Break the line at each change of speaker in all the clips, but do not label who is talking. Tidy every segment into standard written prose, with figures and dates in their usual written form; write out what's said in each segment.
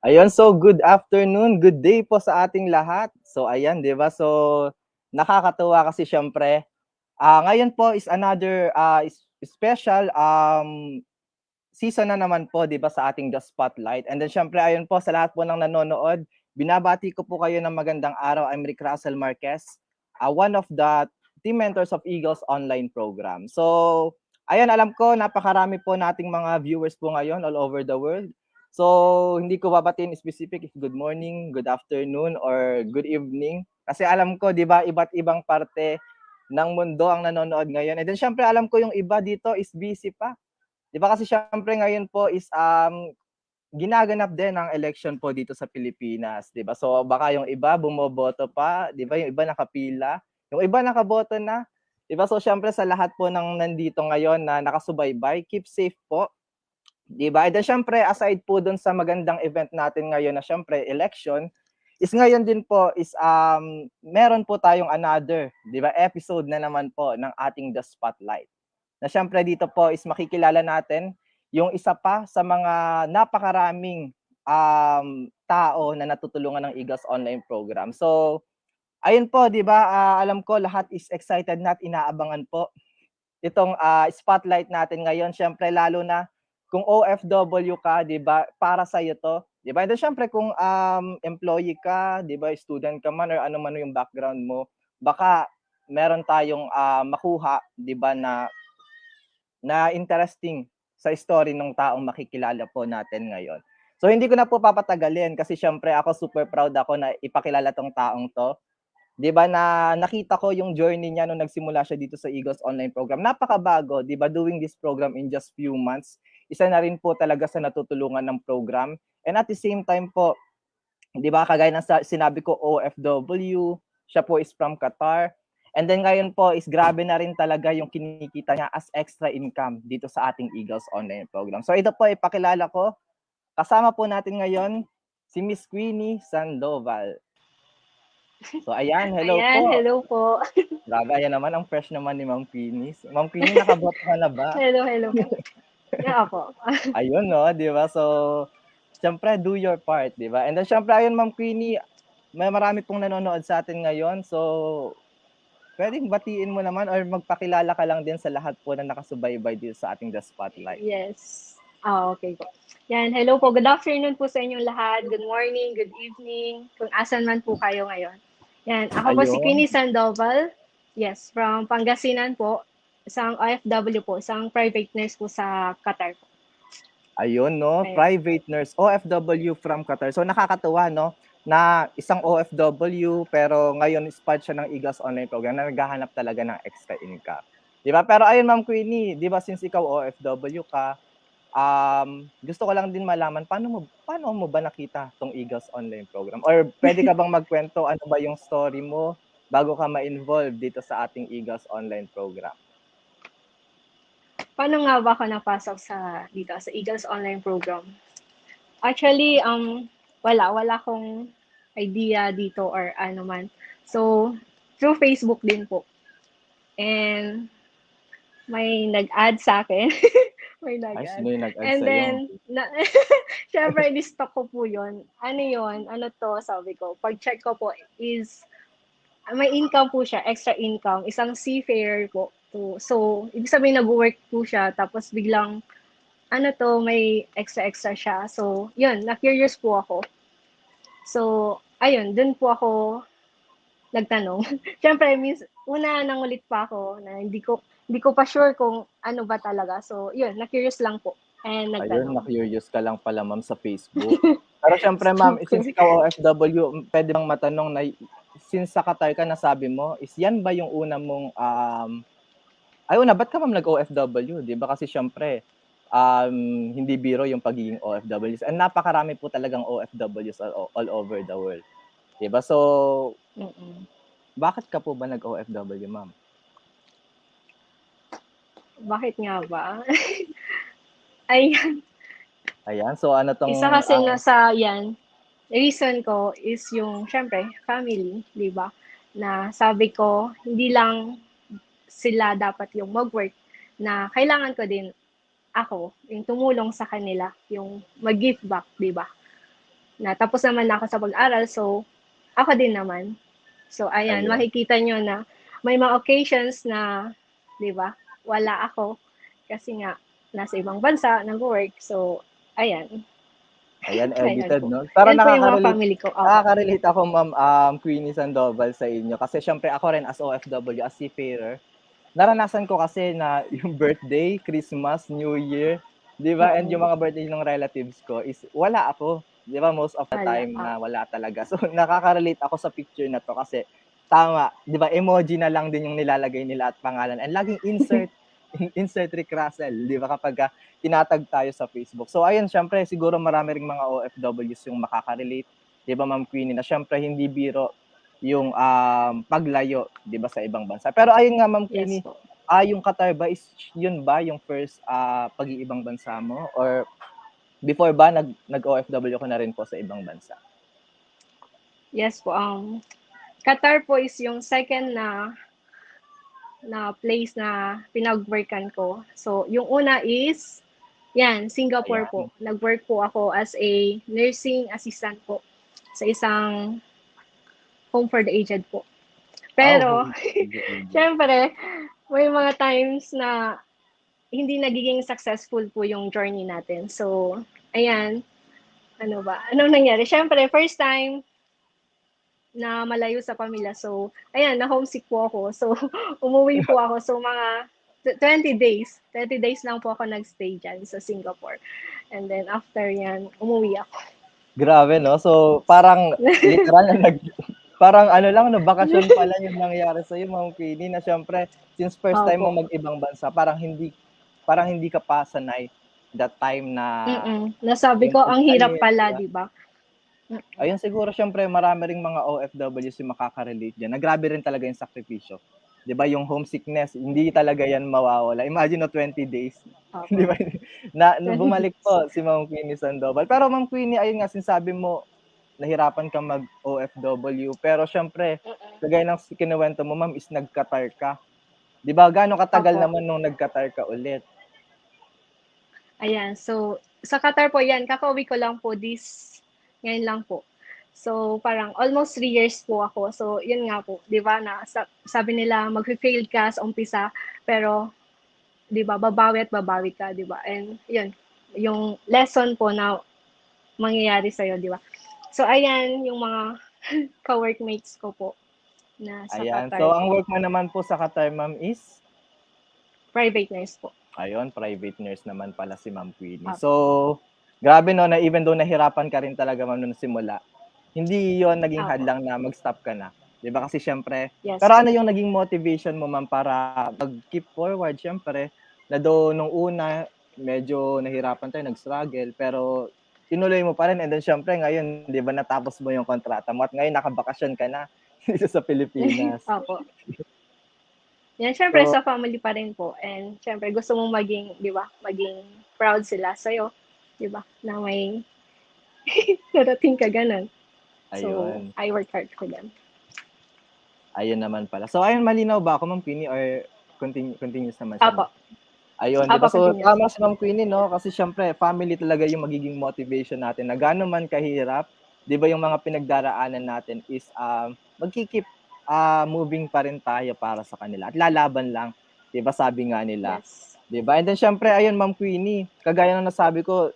Ayun, so good afternoon, good day po sa ating lahat. So ayan, 'di ba? So nakakatuwa kasi siyempre, ngayon po is another special season na naman po 'di ba sa ating The Spotlight. And then siyempre ayun po sa lahat po ng nanonood, binabati ko po kayo ng magandang araw. I'm Rick Russell Marquez, one of the team mentors of Eagles online program. So ayun, alam ko napakarami po nating mga viewers po ngayon all over the world. So hindi ko babatiin specific if good morning, good afternoon, or good evening. Kasi alam ko 'di ba iba't ibang parte ng mundo ang nanonood ngayon. And then syempre alam ko yung iba dito is busy pa. 'Di ba kasi syempre ngayon po is ginaganap din ang election po dito sa Pilipinas, 'di ba? So baka yung iba bumoboto pa, 'di ba? Yung iba nakapila, yung iba nakaboto na, 'di ba? So syempre sa lahat po ng nandito ngayon na nakasubaybay, keep safe po. 'Di ba? And then syempre aside po dun sa magandang event natin ngayon na syempre election, is ngayon din po is meron po tayong another, 'di ba, episode na naman po ng ating The Spotlight. Na syempre dito po is makikilala natin yung isa pa sa mga napakaraming tao na natutulungan ng Eagles online program. So ayun po, 'di ba, alam ko lahat is excited na at inaabangan po itong spotlight natin ngayon. Syempre lalo na kung OFW ka, 'di ba? Para sa iyo 'to, 'di ba? And syempre kung employee ka, 'di ba, student ka man or ano man yung background mo, baka meron tayong makuha, 'di ba, na interesting sa story ng taong makikilala po natin ngayon. So hindi ko na po papatagalin kasi syempre ako super proud ako na ipakilala tong taong 'to. 'Di ba na nakita ko yung journey niya nung nagsimula siya dito sa Eagles online program. Napakabago, 'di ba, doing this program in just few months. Isa na rin po talaga sa natutulungan ng program. And at the same time po, 'di ba, kagaya ng sinabi ko OFW, siya po is from Qatar. And then ngayon po is grabe na rin talaga yung kinikita niya as extra income dito sa ating Eagles online program. So ito po ipakilala ko. Kasama po natin ngayon si Miss Queenie Sandoval. So ayan, hello
Ayan,
po.
hello po.
Grabe, ayan naman, ang fresh naman ni Ma'am Queenie. Ma'am Queenie, nakaboto ka na ba?
Hello po. Yeah, po.
Ayun, no, di ba? So, syempre, do your part, di ba? And then, syempre, ayun, Ma'am Queenie, may marami pong nanonood sa atin ngayon. So, pwedeng batiin mo naman or magpakilala ka lang din sa lahat po na nakasubaybay dito sa ating The Spotlight.
Yes. Okay po. Yan, hello po. Good afternoon po sa inyong lahat. Good morning, good evening, kung asan man po kayo ngayon. Yan, ako po si
Ayun,
Queenie Sandoval. Yes, from Pangasinan po. Isang OFW po, isang private nurse po sa Qatar po.
ayun, no?
Ayan.
Private nurse, OFW from Qatar. So, nakakatuwa, no? Na isang OFW pero ngayon spot siya ng Eagles online program na naghahanap talaga ng extra income. 'Di ba? Pero ayun, Ma'am Queenie, 'di ba since ikaw OFW ka, gusto ko lang din malaman paano mo ba nakita tong Eagles online program? Or pwede ka bang magkwento ano ba yung story mo bago ka ma-involve dito sa ating Eagles online program?
Paano nga ba ako napasok dito sa Eagles online program? Actually, wala akong idea dito or ano man. So, through Facebook din po. And may nag-add sa akin. May
Ay,
nag-add.
sino yung nag-add
And
sa'yo?
then, syempre, in-stock ko po yun. Ano yun? Ano to, sabi ko. Pag-check ko po is, may income po siya, extra income. Isang seafarer po. So, ibig sabihin nag-work po siya. Tapos biglang, ano to, may extra-extra siya. So, yun, na-curious po ako. So, ayun, dun po ako nagtanong. Siyempre, una nangulit pa ako na hindi ko pa sure kung ano ba talaga. So, yun, na-curious lang po and
Ayun,
nagtanong.
na-curious ka lang pala, ma'am, sa Facebook. Pero siyempre, ma'am, since
Super.
ikaw OFW, pwede bang matanong na since sa Qatar ka nasabi mo, is yan ba yung una mong ba't ka ma'am nag-OFW? 'Di ba kasi siyempre, hindi biro yung pagiging OFWs and napakarami po talagang OFWs all over the world, 'di ba? So,
Mm-mm.
bakit ka po ba nag-OFW, ma'am?
Bakit nga ba? Ay,
Ayan, so ano
isa
'tong,
kasi nasa yan, reason ko is yung, syempre, family, di ba? Na sabi ko, hindi lang sila dapat yung mag-work, na kailangan ko din ako, yung tumulong sa kanila, yung mag-give back, di ba? na tapos naman na ako sa pag-aral, so ako din naman. So ayan,
Ayun.
makikita nyo na may mga occasions na, di ba, wala ako kasi nga nasa ibang bansa, nag-work. So, ayan.
Ayan,
Ayan
edited,
po.
no? Pero
Yan po yung mga family ko. Opo.
nakaka-relate ako, Ma'am, Queenie Sandoval sa inyo. Kasi syempre ako rin as OFW, as seafarer, naranasan ko kasi na yung birthday, Christmas, New Year, 'di ba? And yung
Mm-mm.
mga birthday ng relatives ko is wala ako, 'di ba? Most of the
Wala.
time na wala talaga. So nakaka-relate ako sa picture na to kasi tama, 'di ba? Emoji na lang din yung nilalagay nila at pangalan. And laging insert Rick Russell, 'di ba? Kapag tinatag tayo sa Facebook. So ayun, syempre siguro marami ring mga OFWs yung makaka-relate, 'di ba, Ma'am Queenie, na syempre hindi biro yung paglayo, 'di ba, sa ibang bansa. Pero ayun nga, Ma'am
Yes
Queenie,
po.
yung Qatar ba is yun ba yung first pag-iibang bansa mo, or before ba nag-OFW ka na rin po sa ibang bansa?
Yes po. Qatar po is yung second na place na pinag-workan ko. So, yung una is, yan, Singapore po.
Ayan.
Nag-work po ako as a nursing assistant po sa isang home for the aged po. Pero,
Home for the aged.
syempre, may mga times na hindi nagiging successful po yung journey natin. So, ayan, ano ba? Anong nangyari? Syempre, first time na malayo sa pamilya. So, ayan, na-homesick po ako. So, umuwi po ako. So, mga 20 days. 20 days lang po ako nag-stay dyan sa Singapore. And then, after yan, umuwi ako.
Grabe, no? So, parang literal na parang ano lang, no, bakasyon pala yung nangyari sa'yo, Ma'am Queenie, na syempre, since first time mo
Opo.
mag-ibang bansa, parang hindi ka pa sanay that time na
Nasabi
yung
ko, ang hirap
pag-alis, di
pala,
ba?
di ba?
Ayun, siguro syempre marami ring mga OFWs yung makaka-relate diyan, na grabe rin talaga yung sakripisyo. 'Di ba, yung homesickness, hindi talaga yan mawawala. Imagine na 20 days, 'di
Opo.
ba? Na
20
bumalik
days.
po si Ma'am Queenie Sandoval. Pero Ma'am Queenie, ayun nga, sinasabi mo nahirapan kang mag-OFW, pero syempre kagaya ng kinuwento mo, Ma'am, is nag-Qatar ka. 'Di ba, gaano katagal
Opo.
naman nung nag-Qatar ka ulit?
Ayan, so sa Qatar po yan, kakauwi ko lang po ngayon lang po. So parang almost 3 years po ako. So yun nga po, 'di ba na sabi nila magfe-fail ka sa umpisa, pero 'di ba babawi at babawi ka, 'di ba? And yun, yung lesson po na mangyayari sa 'di ba? So ayan yung mga ka-workmates ko po na sa
Ayan,
Qatar
so ang
po.
work mo naman po sa Qatar, Ma'am, is?
Private nurse po.
Ayun, private nurse naman pala si Ma'am Queenie.
Opo.
So, grabe, no, na even though nahirapan ka rin talaga, Ma'am, nung simula, hindi yon naging
Opo.
hadlang na mag-stop ka na. 'Di ba, kasi siyempre,
Yes
pero
po.
ano yung naging motivation mo, Ma'am, para mag-keep forward? Siyempre, na nung una medyo nahirapan tayo, nag-struggle, pero tinuloy mo pa rin, and then siyempre ngayon, 'di ba, natapos mo yung kontrata mo at ngayon nakabakasyon ka na dito sa Pilipinas.
Opo. Yan, syempre
So,
sa family pa rin po. And syempre gusto mong maging, 'di ba, maging proud sila sa 'di ba? Na may narating ka ganun. So,
ayun.
I work hard for them.
Ayun naman pala. So ayun, malinaw ba ako, Ma'am Queenie, or continuous naman siya,
Apo.
Ma'am? Ayun, 'di
Apo,
ba, so
continuous
tama
po.
si Ma'am Queenie, 'no, kasi siyempre family talaga yung magiging motivation natin na gaano man kahirap, 'di ba, yung mga pinagdaraanan natin is magki-keep moving pa rin tayo para sa kanila at lalaban lang, 'di ba, sabi nga nila,
Yes.
'di ba? And then siyempre ayun, Ma'am Queenie, kagaya ng nasabi ko,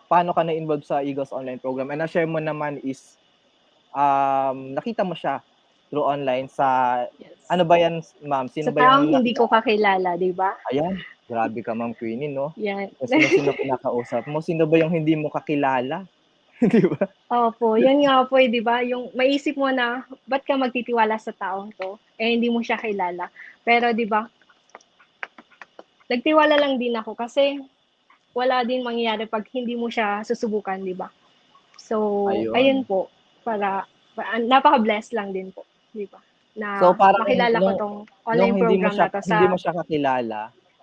paano ka na-involve sa Eagles Online Program, and na-share mo naman is nakita mo siya through online sa
Yes.
ano ba 'yan, Ma'am? Sino
Sa
ba
taong
yung
hindi ko kakilala, 'di ba?
ayan, grabe ka, Ma'am Queenie, 'no?
Yan.
Kung sino-sino kinakausap mo, sino ba yung hindi mo kakilala, 'di ba?
Opo, yun nga po, 'di ba? Yung maisip mo na, ba't ka magtitiwala sa taong 'to, eh hindi mo siya kilala. Pero 'di ba, nagtiwala lang din ako kasi wala din mangyayari 'pag hindi mo siya susubukan, 'di ba? So, ayun
Ayun.
po, napaka-blessed lang din po, 'di ba?
So,
Na
parang
makilala ko
nung
'tong online program na 'to
hindi mo
sa
siya kakilala,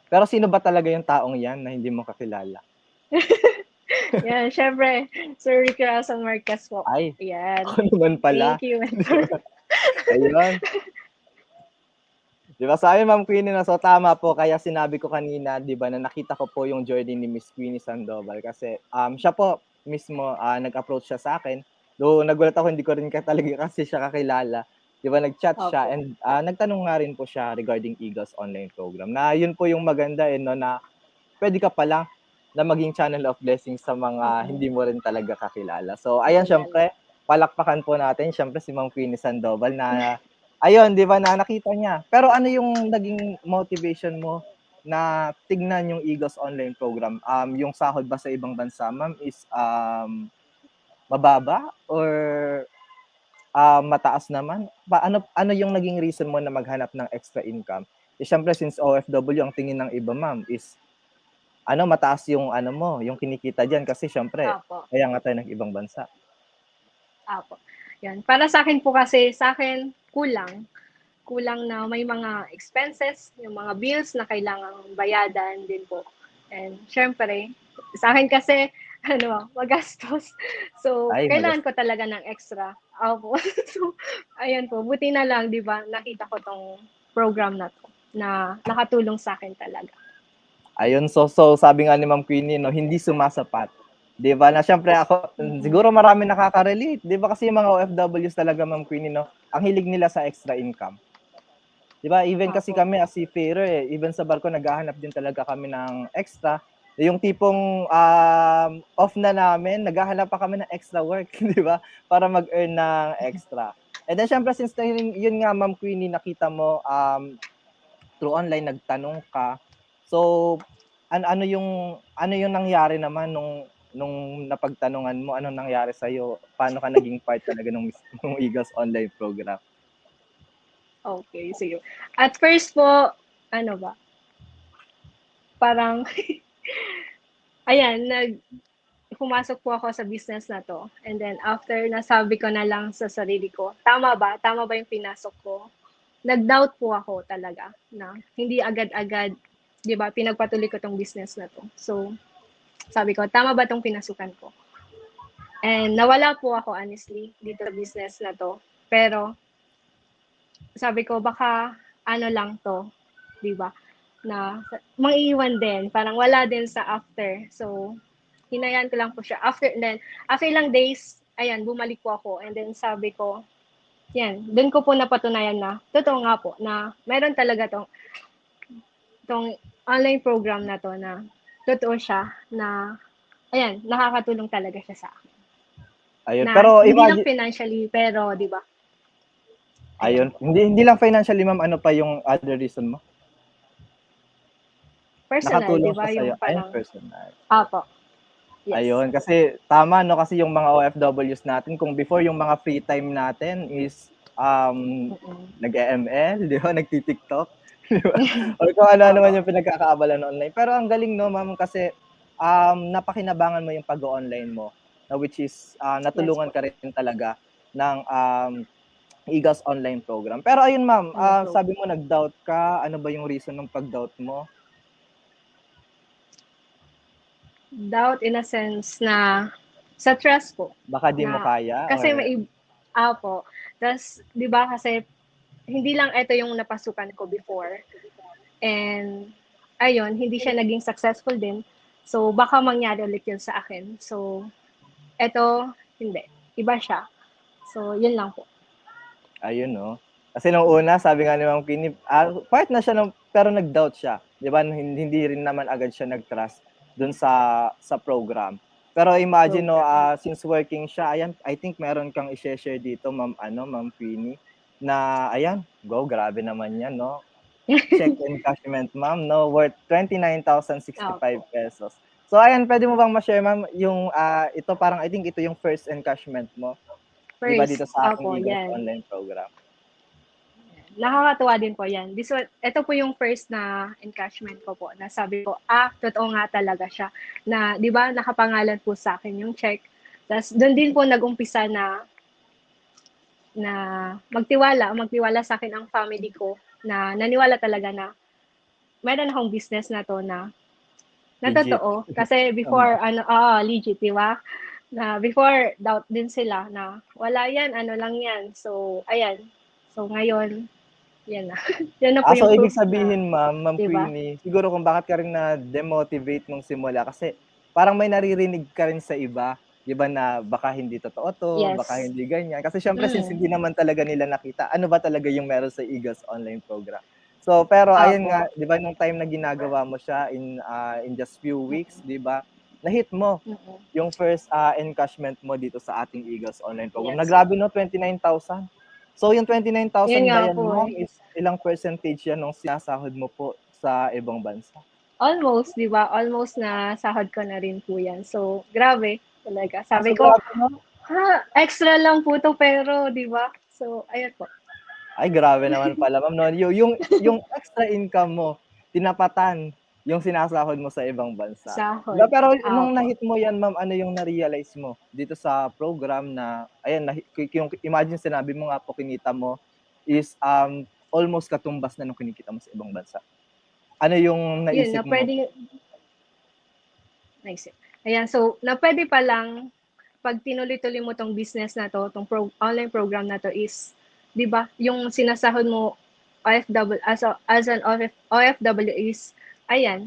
pero sino ba talaga yung taong 'yan na hindi mo kakilala?
yan, siyempre, Sir Ricky Rason Marquez po.
Ay,
Ayan.
ako naman pala,
Thank you,
'di
mentor.
ba? Ayun. 'Di ba, sa akin, Ma'am Queenie, 'no, so tama po, kaya sinabi ko kanina, 'di ba, na nakita ko po yung journey ni Miss Queenie Sandoval kasi, siya po mismo nag-approach siya sa akin. Though nagulat ako, hindi ko rin talaga kasi siya kakilala. 'Di ba, nag-chat siya
Opo.
and nagtanong nga rin po siya regarding Eagles online program. Na yun po yung maganda no, na pwede ka pala na maging channel of blessings sa mga
Mm.
hindi mo rin talaga kakilala. So ayan,
Kakilala.
syempre palakpakan po natin syempre si Ma'am Queenie Sandoval na ayun, 'di ba, na nakita niya. Pero ano yung naging motivation mo na tignan yung Eagles online program? Yung sahod ba sa ibang bansa, ma'am, is mababa or mataas naman? Ano yung naging reason mo na maghanap ng extra income? Eh, siyempre since OFW ang tingin ng iba, ma'am, is mataas yung mo, yung kinikita diyan kasi siyempre
Opo.
kaya nga tayo ng ibang bansa.
Opo. Yan. Para sa akin po kasi, sa akin kulang na may mga expenses, yung mga bills na kailangang bayadan din po. And syempre, sa akin kasi, magastos. So,
Ay,
kailangan ko talaga ng extra. Opo. So, ayan po. Buti na lang, di ba, nakita ko tong program na to na nakatulong sa akin talaga.
Ayun, so sabi nga ni Ma'am Queenie, no, hindi sumasapat. 'Di ba? Na siyempre ako, siguro marami nakaka-relate. 'Di ba kasi yung mga OFWs talaga, Ma'am Queenie, no, ang hilig nila sa extra income. 'Di ba? Even kasi
Opo.
kami as seafarer, even sa barko naghahanap din talaga kami ng extra. Yung tipong off na namin, naghahanap pa kami ng extra work, 'di ba? Para mag-earn ng extra. And then syempre since yun nga, Ma'am Queenie, nakita mo through online, nagtanong ka. So ano yung nangyari naman nung napagtanungan mo? Anong nangyari sa iyo? Paano ka naging part talaga nung Eagles online program?
Okay, sige. At first po, ano ba, parang, ayan, pumasok po ako sa business na to. And then, after, nasabi ko na lang sa sarili ko, tama ba? Tama ba yung pinasok ko? Nag-doubt po ako talaga na hindi agad-agad, di ba, pinagpatuloy ko tong business na to. So, sabi ko, tama ba tong pinasukan ko? And nawala po ako, honestly, dito sa business na to. Pero, sabi ko, baka ano lang to, di ba? Na maiiwan din, parang wala din sa after. So, hinayaan ko lang po siya. After ilang days, ayan, bumalik po ako. And then sabi ko, yan, doon ko po napatunayan na, totoo nga po, na meron talaga tong online program na to na totoo siya na, ayan, nakakatulong talaga siya sa akin.
Ayun,
Na
pero
hindi lang
imagine,
financially, pero, di ba? Ayan
ayun,
po.
hindi lang financially, ma'am, ano pa yung other reason mo?
Personal, di
Nakatulong
ba?
siya sa'yo,
Yung
ayun,
parang,
personal.
apo, yes.
Ayun, kasi tama, no, kasi yung mga OFWs natin, kung before yung mga free time natin is
Mm-mm.
nag-ML, di ba, nagti-TikTok, di ba? Or kung ano
Opo.
naman yung pinagkakaabalan online. Pero ang galing, no, ma'am, kasi napakinabangan mo yung pag-online mo, na which is
Yes
natulungan
po.
ka rin talaga ng Eagles online program. Pero ayun, ma'am,
Online program.
sabi mo nag-doubt ka, ano ba yung reason ng pag-doubt mo?
Doubt in a sense na sa trust po.
Baka di mo
Na
kaya
kasi
or
may po. Tas 'di ba kasi hindi lang ito yung napasukan ko before. And ayun, hindi siya naging successful din. So baka mangyari ulit yun sa akin. So eto hindi. Iba siya. So yun lang po.
ayun, no. Kasi nung una, sabi nga ni Ma'am Queenie, part na siya pero nag-doubt siya. 'Di ba? Hindi rin naman agad siya nag-trust dun sa program. Pero imagine, no,
Program.
since working siya, ayan, I think meron kang i-share dito, Ma'am Queenie, na ayan, grabe naman 'yan, no. Check encashment, ma'am, no, worth 29,065
Opo.
pesos. So ayan, pwede mo bang ma-share, ma'am, yung ito parang I think ito yung first encashment mo, 'di ba,
First,
dito sa ating
opo,
Eagles
yan.
online program?
Nakakatuwa din po yan. Ito po yung first na encashment ko po, na sabi ko, totoo nga talaga siya. Na, di ba, nakapangalan po sa akin yung check. Tapos, doon din po nag-umpisa na magtiwala sa akin ang family ko, na naniwala talaga na meron akong business na to na
Legit.
totoo. Kasi
Tama.
before, legit, di ba? Na before, doubt din sila na wala yan, ano lang yan. So, ayan. So, ngayon, yan na. Yan na po
So
yung
ibig
proof na,
sabihin, Ma'am
'di ba?
Queenie, siguro kung bakit ka rin na-demotivate nung simula kasi parang may naririnig ka rin sa iba 'di ba, na baka hindi totoo 'to, baka
Yes.
hindi ganyan. Kasi siyempre since hindi naman talaga nila nakita, ano ba talaga yung meron sa Eagles online program. So, pero ayun
Opo.
nga, 'di ba, nung time na ginagawa mo siya in just few weeks, 'di ba, na-hit mo
Mm.
yung first, encashment mo dito sa ating Eagles online program, na
Yes.
grabe 'no, 29,000. So, yung
Yun
29,000
nga
ba yan,
po
ma'am,
eh.
is ilang percentage yan nung sinasahod mo po sa ibang bansa?
Almost, 'di ba? Almost na sahod ko na rin po 'yan. So, grabe talaga.
So
Sabi ko,
grabe 'no?
ha, extra lang po 'to pero 'di ba? So, ayun po.
Ay grabe naman pala, ma'am, 'no, yung extra income mo, tinapatan yung sinasahod mo sa ibang bansa. 'Di ba,
Sahod.
pero nung
Opo.
na-hit mo yan, ma'am, ano yung na-realize mo dito sa program na ayan, yung imagine sinabi mo nga po kinita mo is, almost katumbas na nung kinikita mo sa ibang bansa. Ano yung
Yun na
naisip mo?
puwede naisip. Ayan, so na puwede palang 'pag tinuloy-tuloy mo 'tong business na 'to, 'tong online program na 'to is 'di ba, yung sinasahod mo OFW as an OFW is ayan,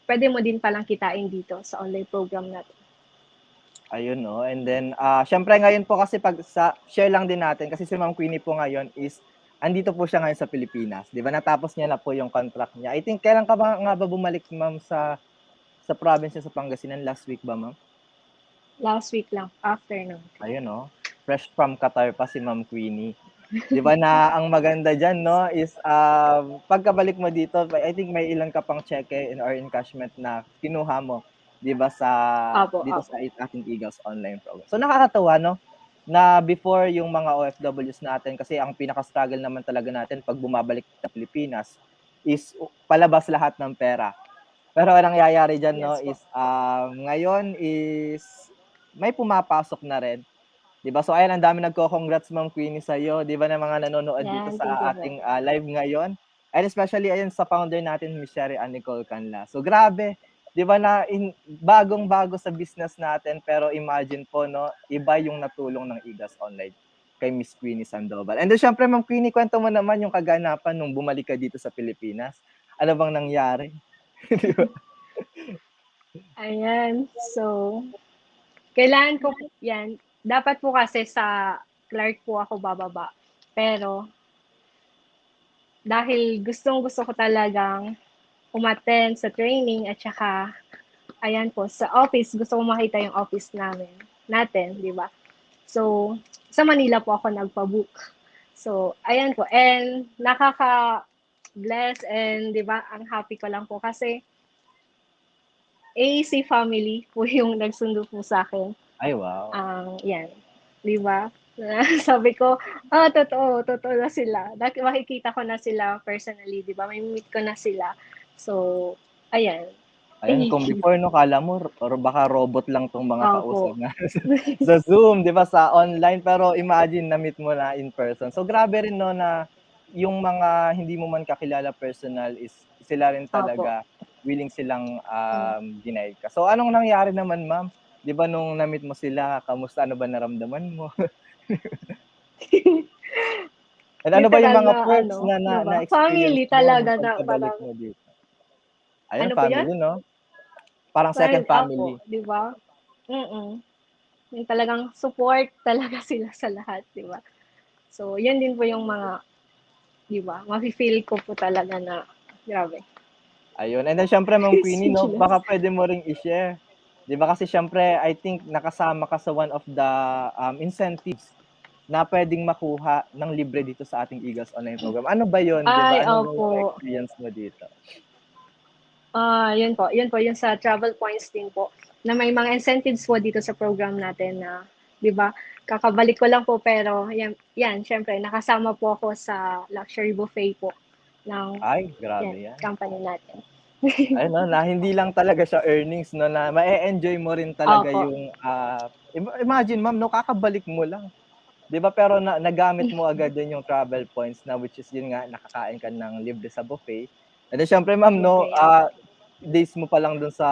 puwede mo din palang kitain dito sa online program na 'to.
Ayun 'no, and then, siyempre ngayon po kasi 'pag sa share lang din natin kasi si Ma'am Queenie po ngayon is andito po siya ngayon sa Pilipinas, 'di ba, natapos niya na po yung contract niya. I think kailan ka ba nga ba bumalik, ma'am, sa province niyo sa Pangasinan, last week ba, ma'am?
Last week lang, after nun.
Ayun 'no, fresh from Qatar pa si Ma'am Queenie. 'Di ba, na ang maganda diyan 'no is, pagkabalik mo dito, I think may ilan ka pang cheque or encashment na kinuha mo, 'di ba,
Opo,
dito
opo.
sa ating Eagles online program. So nakakatuwa 'no, na before yung mga OFWs natin, kasi ang pinaka-struggle naman talaga natin 'pag bumabalik sa Pilipinas is palabas lahat ng pera. Pero ang nangyayari diyan 'no
Yes po.
is, ngayon is may pumapasok na rin. 'Di ba? So ayan, ang daming nagko-congrats, Ma'am Queenie, sa'yo, 'di ba, ng mga nanonood dito
Yan, thank you
sa
po.
ating, live ngayon. And especially ayan sa founder natin, Miss Sherry Ann Nicole Canla. So grabe, 'di ba, na bagong-bago sa business natin, pero imagine po 'no, iba yung natulong ng Eagles Online kay Miss Queenie Sandoval. And then siyempre, Ma'am Queenie, kuwento mo naman yung kaganapan nung bumalik ka dito sa Pilipinas. Ano bang nangyari? 'Di ba?
Ayan, so kailangan ko 'yan, dapat po kasi sa Clark po ako bababa. Pero dahil gustong-gusto ko talagang umattend sa training at saka ayan po, sa office, gusto ko makita yung office natin, 'di ba? So, sa Manila po ako nagpa-book. So, ayan po, and nakaka-bless and 'di ba, ang happy ko lang po kasi AEC family po yung nagsundo po sa'kin.
Ay, wow.
Yan, 'di ba? Sabi ko, totoo, totoo na sila. Makikita ko na sila personally, 'di ba? May-meet ko na sila. So, ayan,
Ayan,
thank
kung
you.
before 'no, akala mo or baka robot lang 'tong mga kausap
Opo.
natin sa Zoom, 'di ba, sa online, pero imagine na-meet mo na in person. So grabe rin 'no, na yung mga hindi mo man kakilala personal is sila rin
Opo.
talaga willing silang,
Hmm.
ginide ka. So anong nangyari naman, ma'am? 'Di ba nung na-meet mo sila, kamusta, ano ba naramdaman mo? And ano ba yung
Literal
mga
na
perks
ano,
na
'di ba?
na-experience
Family
mo nung
talaga na
pagkabalik
parang
mo dito? Ayun,
ano po 'yan?
family 'no? Parang
Well,
second family.
opo, 'di ba? Yung talagang support talaga sila sa lahat, 'di ba? So, 'yan din po yung mga 'di ba, mafi-feel ko po talaga na grabe.
Ayun, and then siyempre, Ma'am Queenie 'no,
Speechless.
baka puwede mo ring i-share. 'Di ba, kasi siyempre I think nakasama ka sa one of the, incentives na puwedeng makuha ng libre dito sa ating Eagles Online program. Ano ba 'yun, 'di
Ay,
ba? Ano ba
opo.
yung experience mo dito?
Yun po, yung sa travel points din po, na may mga incentives po dito sa program natin na, 'di ba, kakabalik ko lang po pero yan siyempre nakasama po ako sa luxury buffet po ng
Ay,
yan,
grabe 'yan.
company natin.
Ayun 'no, na hindi lang talaga siya earnings 'no, na ma-e-enjoy mo rin talaga
Opo.
yung, imagine, ma'am 'no, kakabalik mo lang, 'di ba, pero nagamit mo agad din yung travel points na which is yun nga, nakakain ka ng libre sa buffet. And then siyempre, ma'am 'no,
Buffet, opo.
days mo pa lang dun sa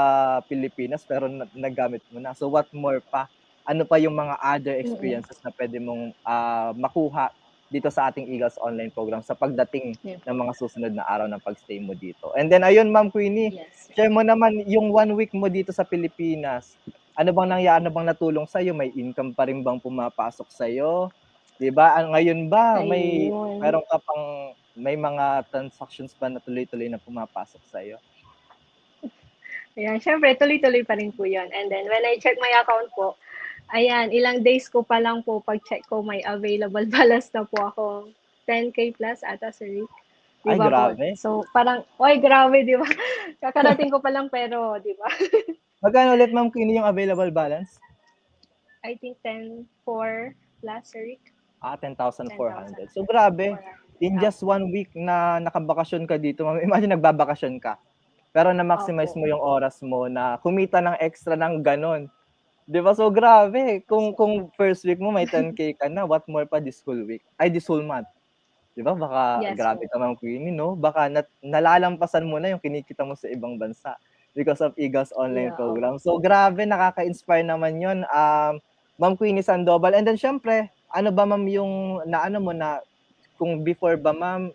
Pilipinas pero nagamit mo na. So what more pa? Ano pa yung mga other
Mm.
experiences na puwede mong, makuha dito sa ating Eagles Online program sa pagdating
Yun
ng
po.
mga susunod na araw ng pag-stay mo dito? And then ayun, Ma'am Queenie,
Yes.
share mo naman yung 1 week mo dito sa Pilipinas. ano bang natulong sa'yo? May income pa rin bang pumapasok sa'yo? 'Di ba, ngayon ba
Ayun.
meron ka pang may mga transactions ba na tuloy-tuloy na pumapasok sa'yo?
Ayan, siyempre tuloy-tuloy pa rin po 'yun. And then when I check my account po, ayan, ilang days ko pa lang po pag-check ko may available balance na po akong 10K plus ata, Sir Rick, 'di
Ay
ba po?
grabe,
So parang, "Uy, grabe," 'di ba? Kakarating ko pa lang pero 'di ba?
magkano ulit Ma'am Queenie yung available balance?
I think 10,400 plus, Sir Rick,
10,400. So
10,400.
grabe, in just
Opo,
1 week na nakabakasyon ka dito Ma'am, imagine nagbabakasyon ka, pero na-maximize
opo.
mo yung oras mo na kumita ng extra ng gano'n. 'Di ba, so grabe
Yes po.
kung first week mo may 10K ka na, what more pa this whole week ay this whole month. 'Di ba baka
Yes
grabe
po.
ka Ma'am Queenie 'no, baka nalalampasan mo na yung kinikita mo sa ibang bansa because of Igas online
Yeah,
program.
opo.
So grabe nakaka-inspire naman yun, Ma'am Queenie Sandoval. And then siyempre, ano ba Ma'am yung naano mo na kung before ba Ma'am,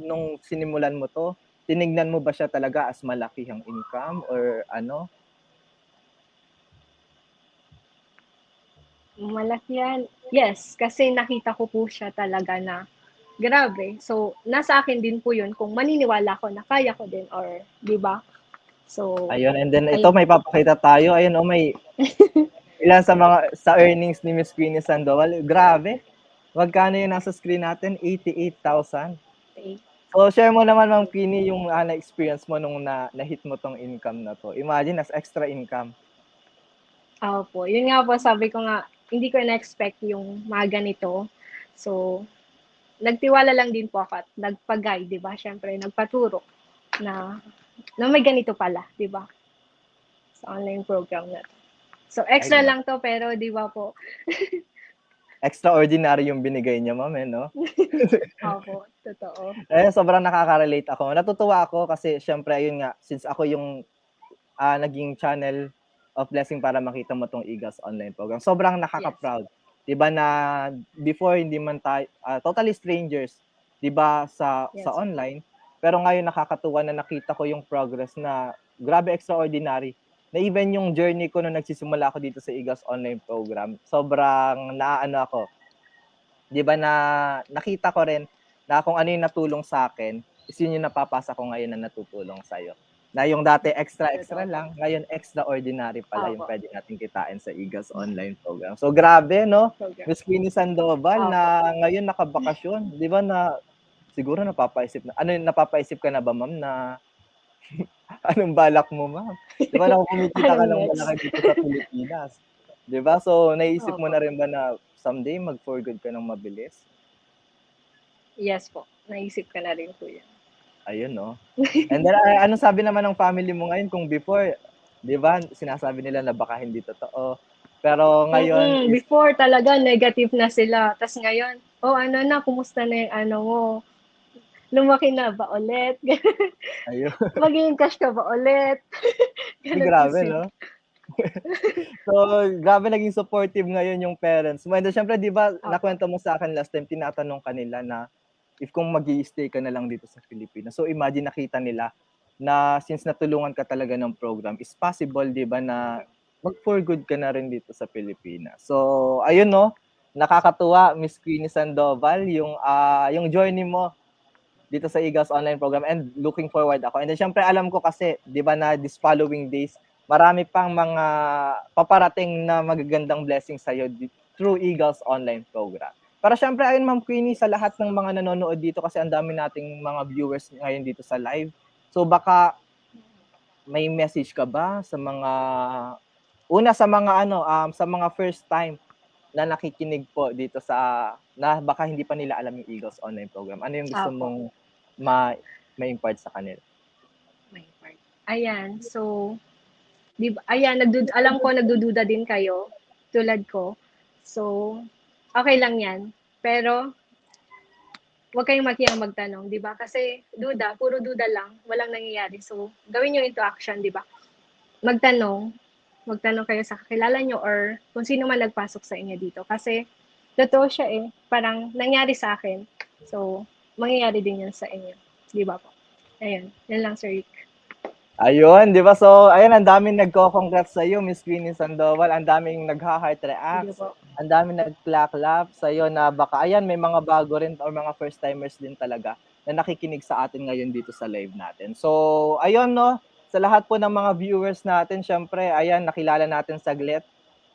nung sinimulan mo 'to, tinignan mo ba siya talaga as malaki ang income or ano?
Malaki yan. Yes, kasi nakita ko po siya talaga na grabe. So, nasa akin din po yun kung maniniwala ko na kaya ko din or 'di ba? So,
Ayun, and then ito
ayun
may
po.
papakita tayo, ayun oh, may ilan sa earnings ni Miss Queenie Sandoval, grabe. Magkano yung nasa screen natin? 88,000.
Okay.
So, share mo naman Ma'am Queenie yung, na-experience mo nung na-hit mo 'tong income na 'to. Imagine as extra income.
Opo, yun nga po sabi ko nga, hindi ko na-expect yung mga ganito. So, nagtiwala lang din po ako at nagpa-guide, 'di ba? Siyempre nagpaturo na may ganito pala, 'di ba? Sa online program na 'to. So,
Ay
extra
grabe,
lang 'to pero 'di ba po?
extraordinary yung binigay niya Ma'am, 'no?
Opo, totoo.
Sobrang nakaka-relate ako. Natutuwa ako kasi siyempre ayun nga, since ako yung, naging channel of blessing para makita mo 'tong Igas online program. Sobrang
Yes.
nakaka-proud, 'di ba, na before hindi man tayo totally strangers, 'di ba, sa
Yes po.
online, pero ngayon nakakatuwa na nakita ko yung progress na grabe extraordinary, na even yung journey ko nung nagsisimula ako dito sa Igas online program, sobrang naaano ako, 'di ba, na nakita ko rin na kung ano yung natulong sa'kin is yun yung napapasa ko ngayon na natutulong sa'yo. Na yung dati extra-extra
Totoo po.
lang, ngayon extraordinary pala yung
Opo,
puwede nating kitain sa Igas online program. So grabe 'no,
program.
Miss Queenie Sandoval
Opo.
na ngayon nakabakasyon, 'di ba, na siguro napapaisip ka na ba ma'am na anong balak mo ma'am? 'Di ba, naku kumikita ka
Anong
ng
next?
malaki dito sa Pilipinas, 'di ba? So naisip mo
Opo.
na rin ba na someday mag-for good ka ng mabilis?
Yes po, naisip ko na rin po 'yun.
Ayun 'no. And then, anong sabi naman ng family mo ngayon kung before, 'di ba, sinasabi nila na baka hindi totoo, pero ngayon is
Before talaga negative na sila, tas ngayon, "Oh, ano na, kumusta na 'yung ano mo, lumaki na ba ulit?"
ayun,
"Magiging cash ka ba ulit?"
ay
Gano'n po
grabe
sila.
'no. So, grabe naging supportive ngayon yung parents mo and then siyempre 'di ba,
Opo,
nakwento mo sa'kin last time tinatanong ka nila na if kung mag-i-stay ka na lang dito sa Pilipinas. So, imagine nakita nila na since natulungan ka talaga ng program is possible 'di ba, na mag-for good ka na rin dito sa Pilipinas. So, ayun 'no, nakakatuwa Miss Queenie Sandoval yung journey mo dito sa IGAS online program and looking forward ako. And then siyempre alam ko kasi 'di ba na this following days, marami pang mga paparating na magagandang blessings sa'yo through IGAS online program. Pero siyempre ayun Ma'am Queenie, sa lahat ng mga nanonood dito kasi ang dami nating mga viewers ngayon dito sa live. So baka may message ka ba sa mga sa mga sa mga first time na nakikinig po dito na baka hindi pa nila alam yung Eagles online program. Ano yung gusto
opo,
mong ma-impart sa kanila?
may part. Ayan, so 'di ba ayan alam ko nagdududa din kayo, tulad ko. So, okey lang 'yan, pero huwag kayong mahiyang magtanong, 'di ba? Kasi duda, puro duda lang, walang nangyayari. So, gawin niyo into action, 'di ba? Magtanong, magtanong kayo sa kakilala niyo or kung sino man nagpasok sa inyo dito. Kasi totoo siya, eh, parang nangyari sa akin. So, mangyayari din 'yan sa inyo, 'di ba po? Ayun, 'yun lang, Sir Rick.
Ayun, 'di ba? So, ayun, ang daming nagko-congrats sa iyo, Miss Queenie Sandoval. Ang daming nagha-heart
Thank you
reacts.
po.
Ang daming nag-clap sa iyo na baka ayan, may mga bago rin or mga first timers din talaga na nakikinig sa atin ngayon dito sa live natin. So, ayun, no, sa lahat po ng mga viewers natin, syempre, ayan, nakilala natin saglit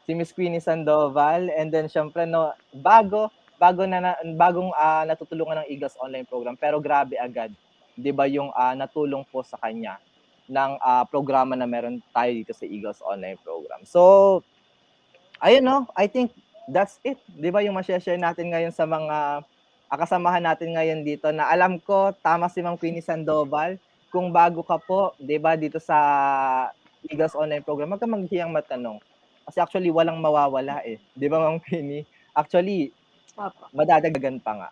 si Miss Queenie Sandoval, and then syempre, no, bagong natutulungan ng Eagles online program, pero grabe agad, 'di ba, yung natulong po sa kanya ng programa na meron tayo dito sa Eagles online program. So, ayun, no, I think that's it. 'Di ba, yung ma-share natin ngayon sa mga kasamahan natin ngayon dito, na alam ko tama si Ma'am Queenie Sandoval, kung bago ka po, 'di ba, dito sa Eagles online program, huwag kang maghihiyang matanong. Kasi actually walang mawawala eh. 'Di ba, Ma'am Queenie? Actually,
Opo.
madadagdagan pa nga.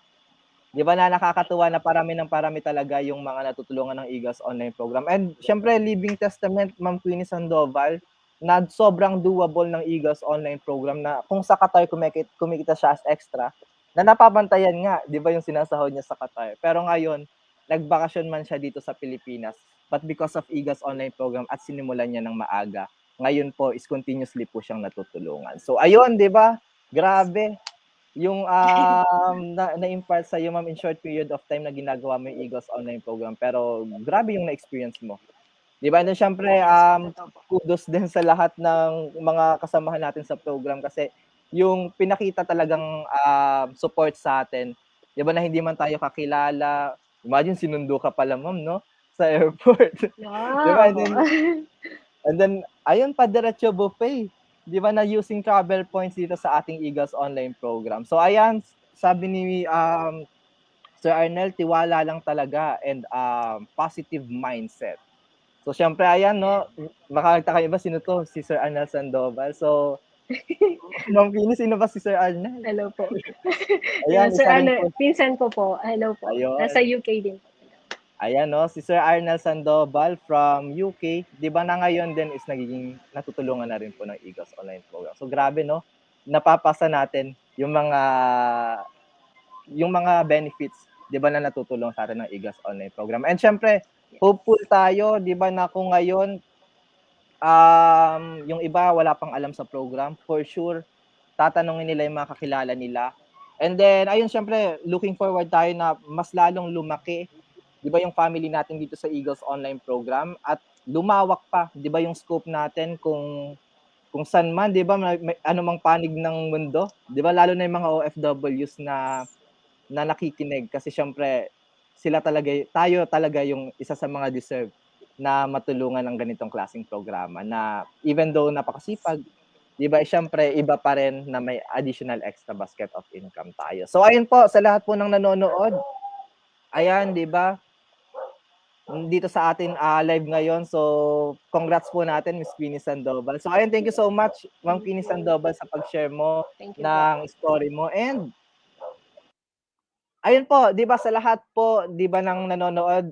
'Di ba, na nakakatuwa na parami ng parami talaga yung mga natutulungan ng Eagles online program. And syempre, living testament, Ma'am Queenie Sandoval, na sobrang doable ng Eagles online program, na kung sa Qatar kumikita siya as extra, na napapantayan nga, 'di ba, yung sinasahod niya sa Qatar. Pero ngayon, nagbakasyon man siya dito sa Pilipinas, but because of Eagles online program at sinimulan niya ng maaga, ngayon po is continuously po siyang natutulungan. So ayun, 'di ba? Grabe yung na-impart sa iyo, ma'am, in short period of time na ginagawa mo yung Eagles online program, pero grabe yung na-experience mo, 'di ba? And then syempre,
Yes po, totoo po.
kudos din sa lahat ng mga kasamahan natin sa program, kasi yung pinakita talagang support sa atin, 'di ba, na hindi man tayo kakilala, imagine sinundo ka pala, ma'am, 'no, sa airport. 'Di ba?
Yeah,
And
opo.
then ayun pa, diretso buffet, 'di ba, na using travel points dito sa ating Eagles online program. So ayan, sabi ni Sir Arnel, tiwala lang talaga and positive mindset. So syempre ayan, no, makakita kayo ba sino to? Si Sir Arnel Sandoval. So, Ma'am Queenie, sino ba si Sir Arnel?
Hello po.
Ayan,
Sir
isa rin
ano,
po.
pinsan ko po. Hello po. Nasa
Ayun.
UK din po.
Ayan, no, si Sir Arnel Sandoval from UK, 'di ba, na ngayon din is nagiging natutulungan na rin po ng Eagles online program. So grabe, no, napapasa natin yung mga benefits, 'di ba, na natutulong sa atin ng Eagles online program. And syempre,
Yes.
hopeful tayo, 'di ba, na kung ngayon yung iba wala pang alam sa program, for sure tatanungin nila yung mga kakilala nila. And then ayun, syempre looking forward tayo na mas lalong lumaki, 'di ba, yung family natin dito sa Eagles online program, at lumawak pa, 'di ba, yung scope natin kung saan man, 'di ba, may anumang panig ng mundo, 'di ba, lalo na yung mga OFWs na nakikinig, kasi syempre tayo talaga yung isa sa mga deserve na matulungan ng ganitong klaseng programa, na even though napakasipag, 'di ba, syempre iba pa rin na may additional extra basket of income tayo. So ayun po, sa lahat po ng nanonood, ayan, 'di ba, dito sa atin live ngayon. So congrats po natin, Miss Queenie Sandoval. So ayun, thank you so much, Ma'am
Thank
Queenie
you.
Sandoval, sa pag-share mo
Thank you po.
ng story mo. And ayun po, 'di ba, sa lahat po, 'di ba, ng nanonood,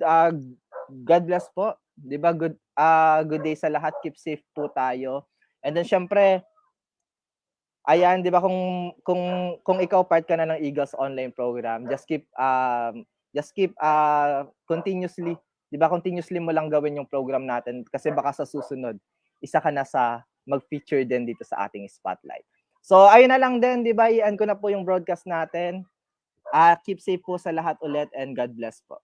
God bless po. 'Di ba, good day sa lahat. Keep safe po tayo. And then syempre, ayan, 'di ba, kung ikaw part ka na ng Eagles online program, just keep continuously, 'di ba, continuously mo lang gawin yung program natin, kasi baka sa susunod isa ka na sa mag-feature din dito sa ating spotlight. So ayun na lang din, 'di ba, i-end ko na po yung broadcast natin. Keep safe po sa lahat ulit, and God bless po.